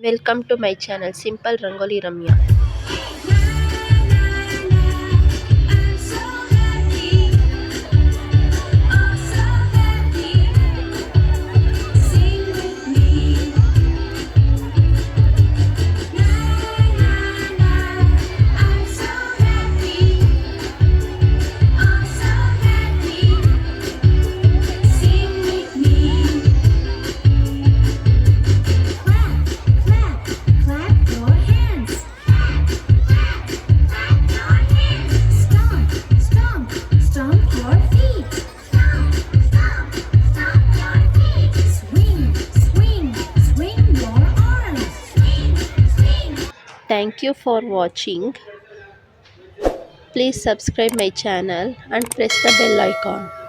Welcome to my channel Simple Rangoli Ramya. Thank you for watching. Please subscribe my channel and press the bell icon.